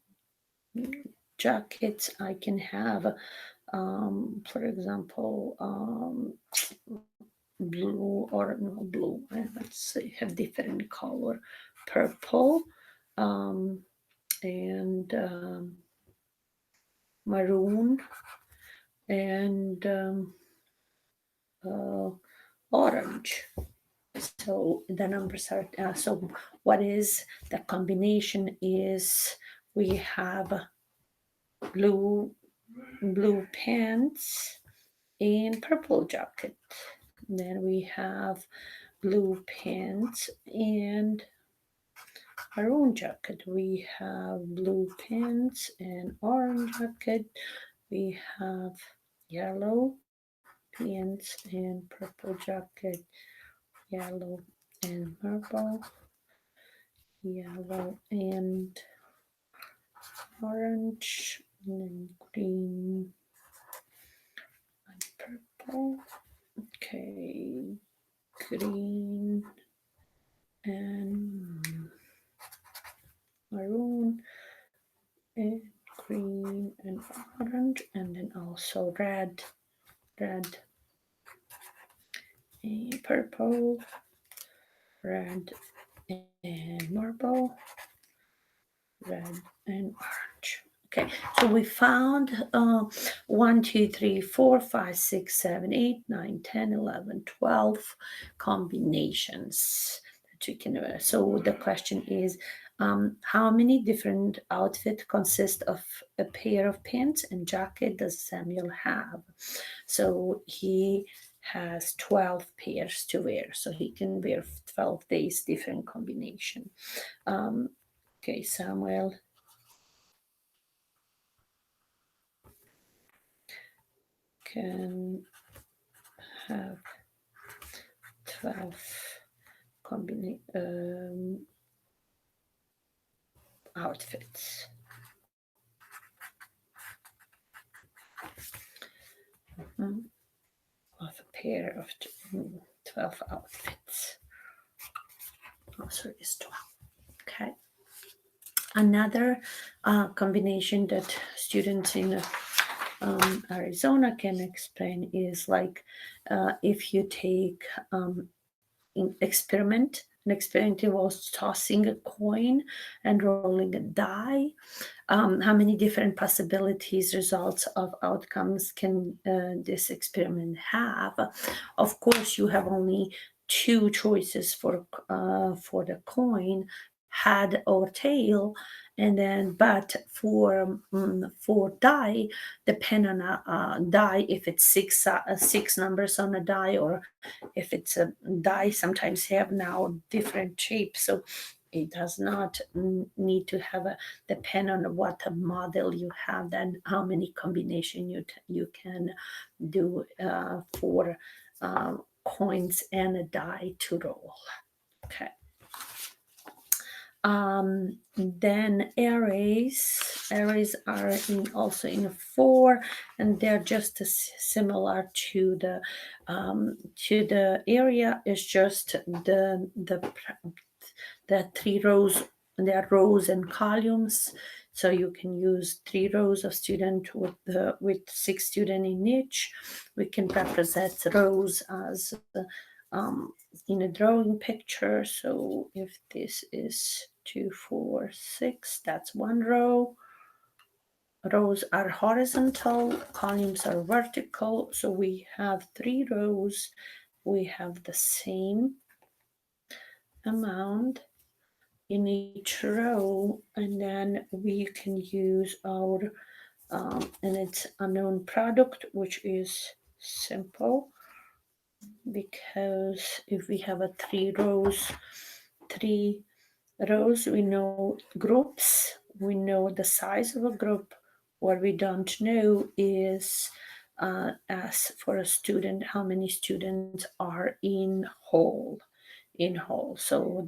jackets. I can have for example, blue, or no blue, let's say have different color, purple, and maroon, and orange. So the numbers are so what is the combination is we have blue pants and purple jacket. Then we have blue pants and maroon jacket. We have blue pants and orange jacket. We have yellow pants and purple jacket. Yellow and purple. Yellow and orange. And then green and purple. Okay, green and maroon, and green and orange, and then also red and purple, red and marble, red and orange. Okay, so we found 1, 2, 3, 4, 5, 6, 7, 8, 9, 10, 11, 12 combinations that you can wear. So the question is, how many different outfits consist of a pair of pants and jacket does Samuel have? So he has 12 pairs to wear, so he can wear 12 days different combination. Okay, Samuel can have 12 outfits. Of a pair of 12 outfits. Also is 12. Okay. Another combination that students in Arizona can explain is like if you take experiment. An experiment involves tossing a coin and rolling a die. How many different possibilities, results of outcomes can this experiment have? Of course, you have only 2 choices for the coin, head or tail, and then but for die, depend on a die if it's 6 numbers on a die, or if it's a die sometimes have now different shapes, so it does not need to have a depend on what model you have, then how many combination you can do for coins and a die to roll. Okay. Then arrays are also in a 4, and they're just similar to the area. It's just the 3 rows. There are rows and columns, so you can use 3 rows of student with 6 students in each. We can represent rows as in a drawing picture. So if this is 2, 4, 6, that's 1 row. Rows are horizontal, columns are vertical. So we have 3 rows. We have the same amount in each row, and then we can use our and it's unknown product, which is simple, because if we have a 3 rows, we know groups, we know the size of a group. What we don't know is, as for a student, how many students are in whole. So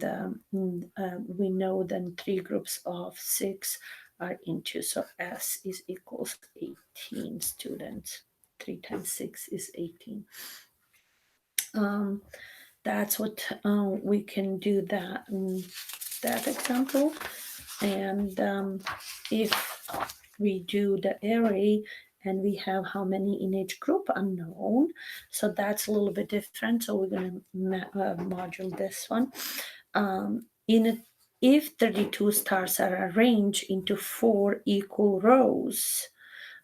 we know then 3 groups of 6 are into. So S is equals 18 students. 3 times 6 is 18. That's what we can do that example. And if we do the array and we have how many in each group unknown, so that's a little bit different. So we're going to module this one. If 32 stars are arranged into 4 equal rows,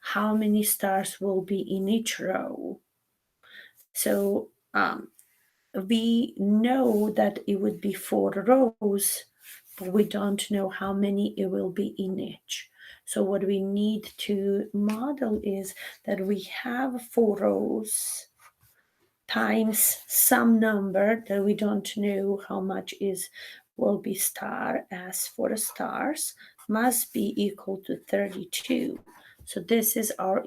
how many stars will be in each row? So we know that it would be 4 rows, but we don't know how many it will be in each. So what we need to model is that we have 4 rows times some number that we don't know how much will be star. As for the stars, must be equal to 32. So this is our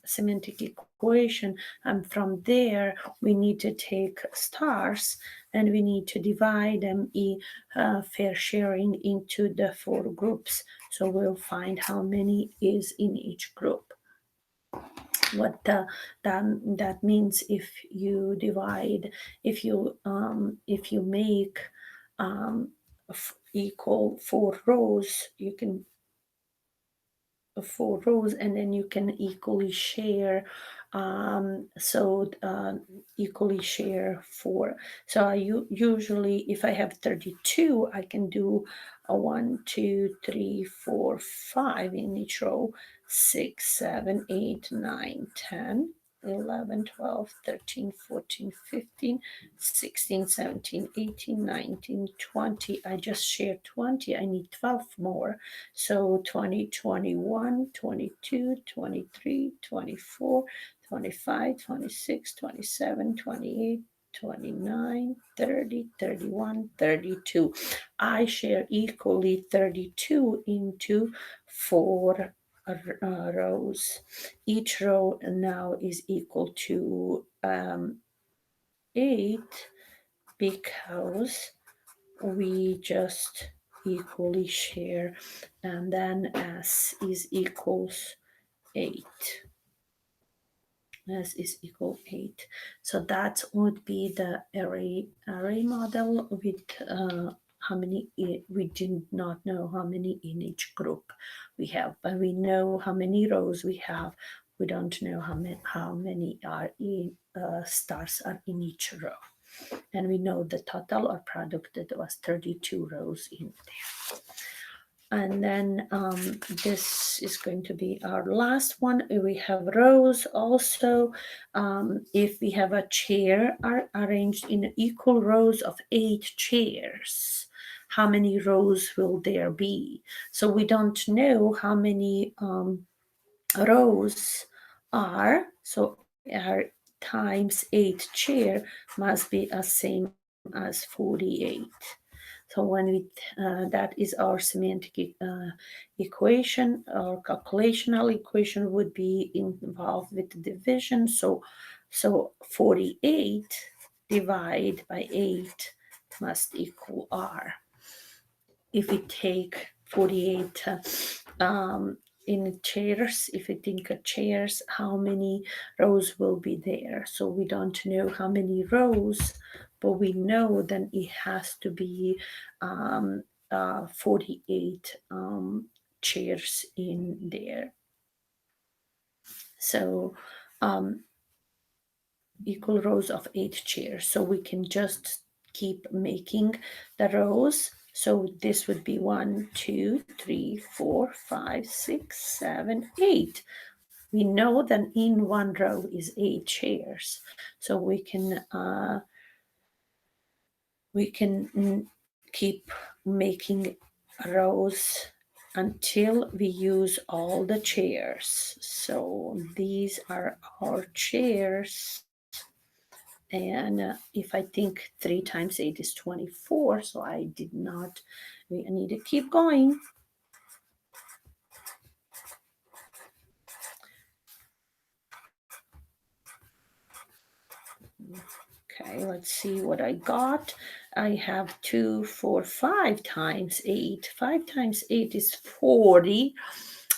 semantic equation, and from there we need to take stars and we need to divide them fair sharing into the 4 groups. So we'll find how many is in each group. What that means, if you divide, if you make equal 4 rows, you can 4 rows, and then you can equally share. Equally share 4. So I usually, if I have 32, I can do a 1, 2, 3, 4, 5 in each row, 6, 7, 8, 9, 10, 11, 12, 13, 14, 15, 16, 17, 18, 19, 20. I just shared 20. I need 12 more. So 20, 21, 22, 23, 24, 25, 26, 27, 28, 29, 30, 31, 32. I share equally 32 into 4 rows. Each row now is equal to 8, because we just equally share, and then S is equals 8. S is equal 8. So that would be the array model with how many. We do not know how many in each group we have, but we know how many rows we have. We don't know how many are stars are in each row. And we know the total or product that was 32 rows in there. And then this is going to be our last one. We have rows also. If we have a chair arranged in equal rows of 8 chairs, how many rows will there be? So we don't know how many rows are. So 8 times 8 chair must be the same as 48. So when that is our semantic equation, or calculational equation would be involved with division. So 48 divided by 8 must equal R. if we take 48 in chairs, if we think of chairs, how many rows will be there? So we don't know how many rows, but we know that it has to be 48 chairs in there. So equal rows of 8 chairs. So we can just keep making the rows. So this would be 1, 2, 3, 4, 5, 6, 7, 8. We know that in one row is 8 chairs. So we can keep making rows until we use all the chairs. So these are our chairs. And if I think 3 times 8 is 24, so I did not, we need to keep going. Okay, let's see what I got. I have 2, 4, 5 times 8. 5 times 8 is 40.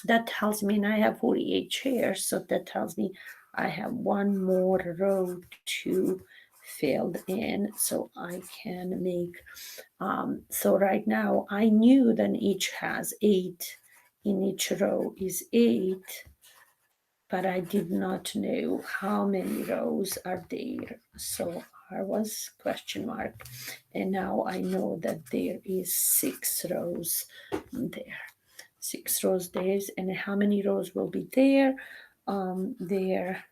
That tells me, and I have 48 chairs, so that tells me I have one more row to fill in, so I can make. So right now I knew that each has 8. In each row is 8, but I did not know how many rows are there. So I was question mark, and now I know that there is 6 rows there. 6 rows there, and how many rows will be there? There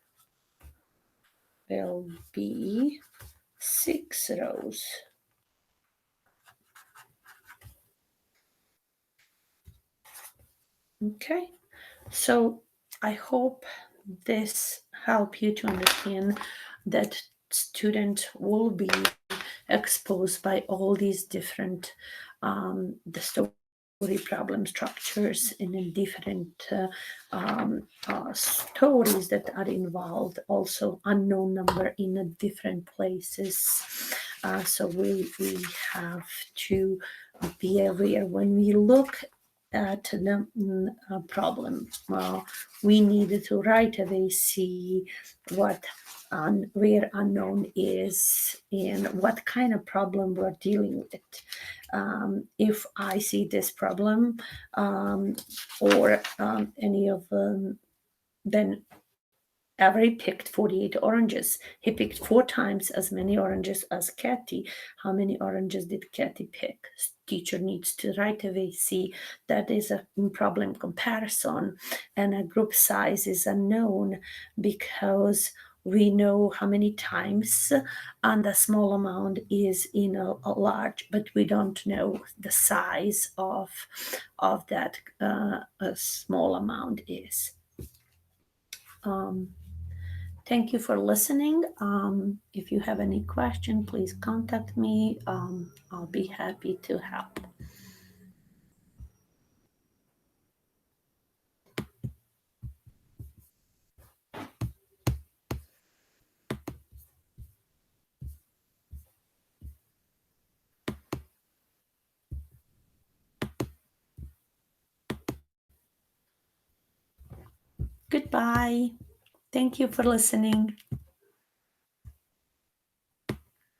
will be 6 rows. Okay, so I hope this help you to understand that students will be exposed by all these different the story problem structures and in different stories that are involved, also unknown number in different places. So we have to be aware when we look at the problem. We needed to right away see what where unknown is and what kind of problem we're dealing with. If I see this problem or any of them, then Avery picked 48 oranges. He picked 4 times as many oranges as Kathy. How many oranges did Kathy pick? Teacher needs to right away see that is a problem comparison, and a group size is unknown because we know how many times and the small amount is in a large, but we don't know the size of that a small amount is. Thank you for listening. If you have any question, please contact me. I'll be happy to help. Goodbye. Thank you for listening.